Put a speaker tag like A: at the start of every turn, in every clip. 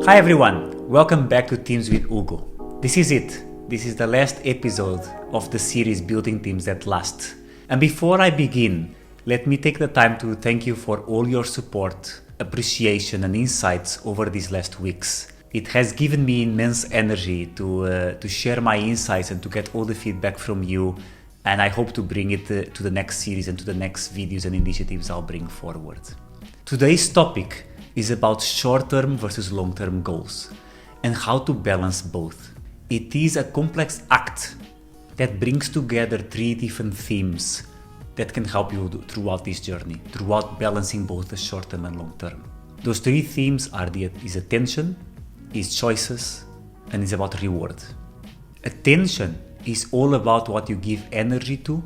A: Hi everyone, welcome back to Teams with Hugo. This is it. This is the last episode of the series Building Teams That Last. And before I begin, let me take the time to thank you for all your support, appreciation and insights over these last weeks. It has given me immense energy to share my insights and to get all the feedback from you. And I hope to bring it to the next series and to the next videos and initiatives I'll bring forward. Today's topic is about short-term versus long-term goals and how to balance both. It is a complex act that brings together three different themes that can help you throughout this journey, throughout balancing both the short-term and long-term. Those three themes is attention, is choices, and is about reward. Attention is all about what you give energy to.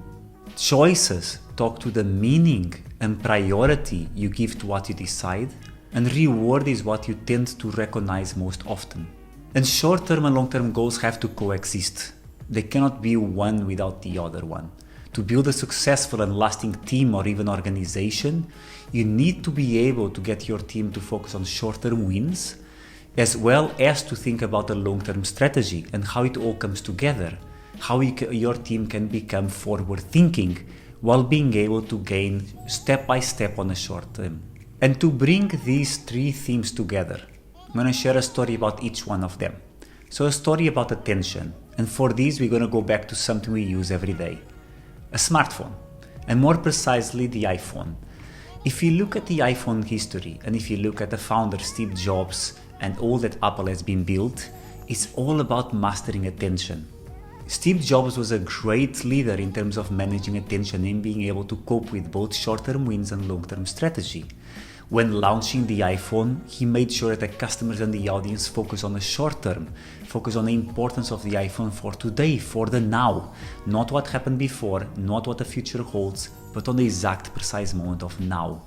A: Choices talk to the meaning and priority you give to what you decide. And reward is what you tend to recognize most often. And short-term and long-term goals have to coexist. They cannot be one without the other one. To build a successful and lasting team or even organization, you need to be able to get your team to focus on short-term wins, as well as to think about a long-term strategy and how it all comes together, how your team can become forward-thinking while being able to gain step by step on a short term. And to bring these three themes together, I'm going to share a story about each one of them. So a story about attention. And for this, we're going to go back to something we use every day. A smartphone. And more precisely, the iPhone. If you look at the iPhone history, and if you look at the founder, Steve Jobs, and all that Apple has been built, it's all about mastering attention. Steve Jobs was a great leader in terms of managing attention and being able to cope with both short-term wins and long-term strategy. When launching the iPhone, he made sure that the customers and the audience focus on the short term, focus on the importance of the iPhone for today, for the now. Not what happened before, not what the future holds, but on the exact precise moment of now.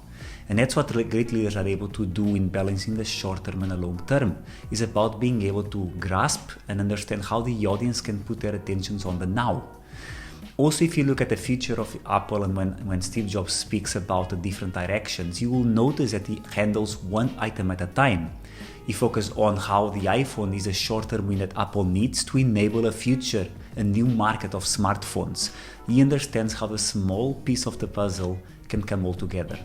A: And that's what great leaders are able to do in balancing the short term and the long term. It's about being able to grasp and understand how the audience can put their attentions on the now. Also, if you look at the future of Apple and when Steve Jobs speaks about the different directions, you will notice that he handles one item at a time. He focuses on how the iPhone is a short-term win that Apple needs to enable a future, a new market of smartphones. He understands how the small piece of the puzzle can come all together.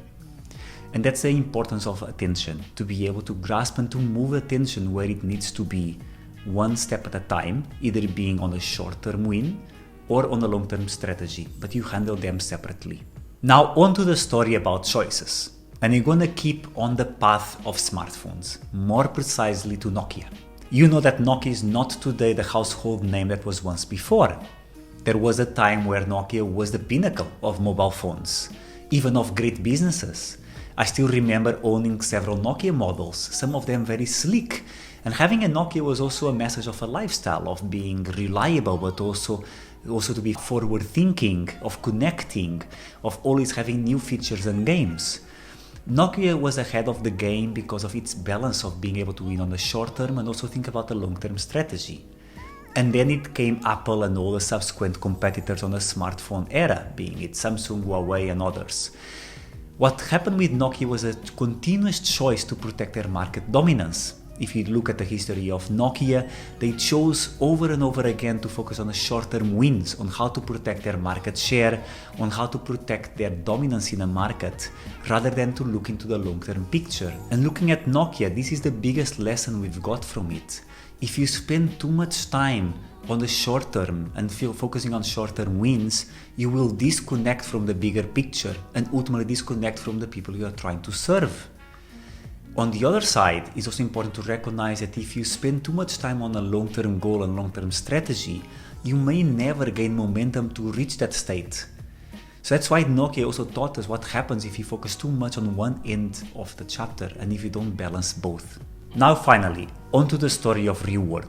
A: And that's the importance of attention, to be able to grasp and to move attention where it needs to be, one step at a time, either being on a short-term win or on a long-term strategy, but you handle them separately. Now on to the story about choices. And you're gonna keep on the path of smartphones, more precisely to Nokia. You know that Nokia is not today the household name that was once before. There was a time where Nokia was the pinnacle of mobile phones, even of great businesses. I still remember owning several Nokia models, some of them very sleek. And having a Nokia was also a message of a lifestyle, of being reliable, but also to be forward thinking, of connecting, of always having new features and games. Nokia was ahead of the game because of its balance of being able to win on the short term and also think about the long term strategy. And then it came Apple and all the subsequent competitors on the smartphone era, being it Samsung, Huawei and others. What happened with Nokia was a continuous choice to protect their market dominance. If you look at the history of Nokia, they chose over and over again to focus on the short-term wins, on how to protect their market share, on how to protect their dominance in a market, rather than to look into the long-term picture. And looking at Nokia, this is the biggest lesson we've got from it. If you spend too much time on the short term and focusing on short-term wins, you will disconnect from the bigger picture and ultimately disconnect from the people you are trying to serve. On the other side, it's also important to recognize that if you spend too much time on a long-term goal and long-term strategy, you may never gain momentum to reach that state. So that's why Nokia also taught us what happens if you focus too much on one end of the chapter and if you don't balance both. Now finally, onto the story of reward.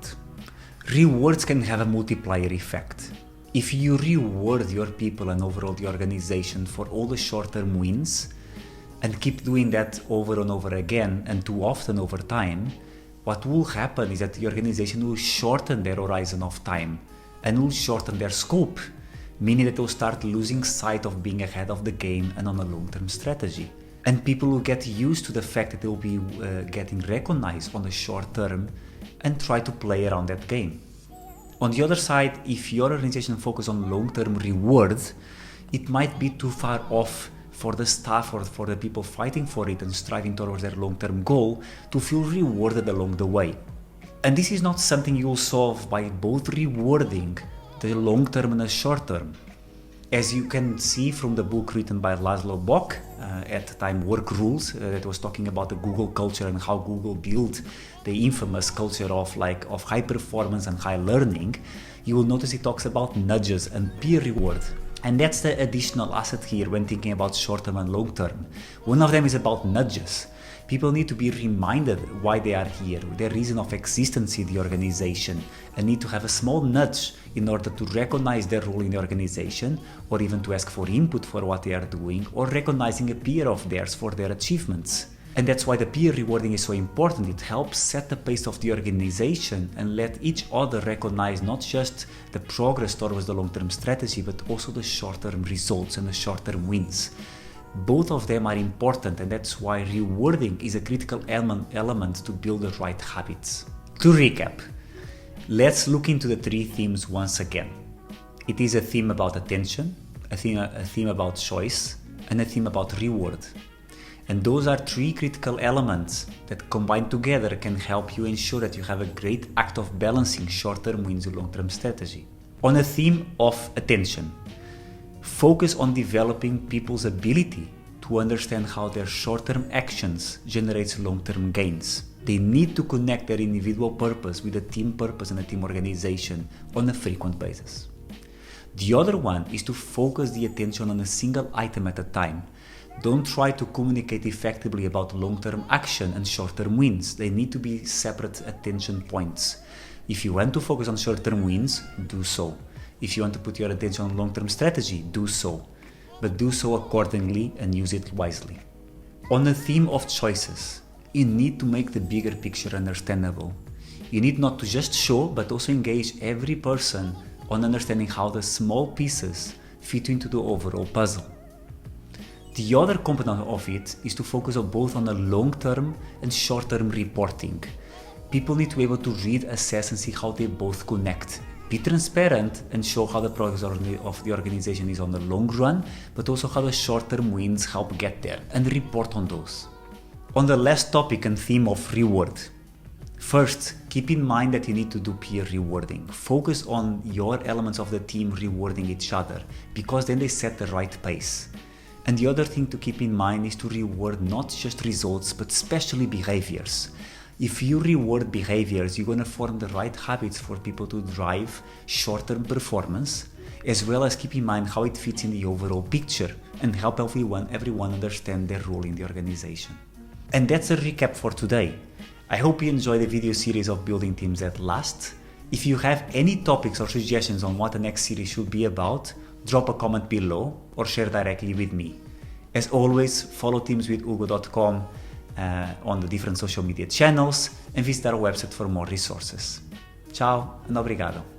A: Rewards can have a multiplier effect. If you reward your people and overall the organization for all the short-term wins, and keep doing that over and over again and too often over time, what will happen is that the organization will shorten their horizon of time and will shorten their scope, meaning that they'll start losing sight of being ahead of the game and on a long-term strategy. And people will get used to the fact that they will be getting recognized on the short term and try to play around that game. On the other side, if your organization focuses on long-term rewards, it might be too far off for the staff or for the people fighting for it and striving towards their long-term goal to feel rewarded along the way. And this is not something you will solve by both rewarding the long-term and the short-term. As you can see from the book written by Laszlo Bock, at the time Work Rules, that was talking about the Google culture and how Google built the infamous culture of high performance and high learning, you will notice he talks about nudges and peer reward. And that's the additional asset here when thinking about short-term and long-term. One of them is about nudges. People need to be reminded why they are here, their reason of existence in the organization, and need to have a small nudge in order to recognize their role in the organization, or even to ask for input for what they are doing, or recognizing a peer of theirs for their achievements. And that's why the peer rewarding is so important. It helps set the pace of the organization and let each other recognize not just the progress towards the long-term strategy, but also the short-term results and the short-term wins. Both of them are important, and that's why rewarding is a critical element to build the right habits. To recap, let's look into the three themes once again. It is a theme about attention, a theme about choice, and a theme about reward. And those are three critical elements that combined together can help you ensure that you have a great act of balancing short-term wins with long-term strategy. On a theme of attention, focus on developing people's ability to understand how their short-term actions generates long-term gains. They need to connect their individual purpose with a team purpose and a team organization on a frequent basis. The other one is to focus the attention on a single item at a time. Don't try to communicate effectively about long-term action and short-term wins. They need to be separate attention points. If you want to focus on short-term wins, do so. If you want to put your attention on long-term strategy, do so. But do so accordingly and use it wisely. On the theme of choices, you need to make the bigger picture understandable. You need not to just show, but also engage every person on understanding how the small pieces fit into the overall puzzle. The other component of it is to focus on both on the long-term and short-term reporting. People need to be able to read, assess, and see how they both connect. Be transparent and show how the progress of the organization is on the long run, but also how the short-term wins help get there, and report on those. On the last topic and theme of reward, first, keep in mind that you need to do peer rewarding. Focus on your elements of the team rewarding each other, because then they set the right pace. And the other thing to keep in mind is to reward not just results, but especially behaviors. If you reward behaviors, you're going to form the right habits for people to drive short-term performance, as well as keep in mind how it fits in the overall picture and help everyone understand their role in the organization. And that's a recap for today. I hope you enjoyed the video series of Building Teams that Last. If you have any topics or suggestions on what the next series should be about, drop a comment below or share directly with me. As always, follow teamswithhugo.com on the different social media channels and visit our website for more resources. Ciao and obrigado.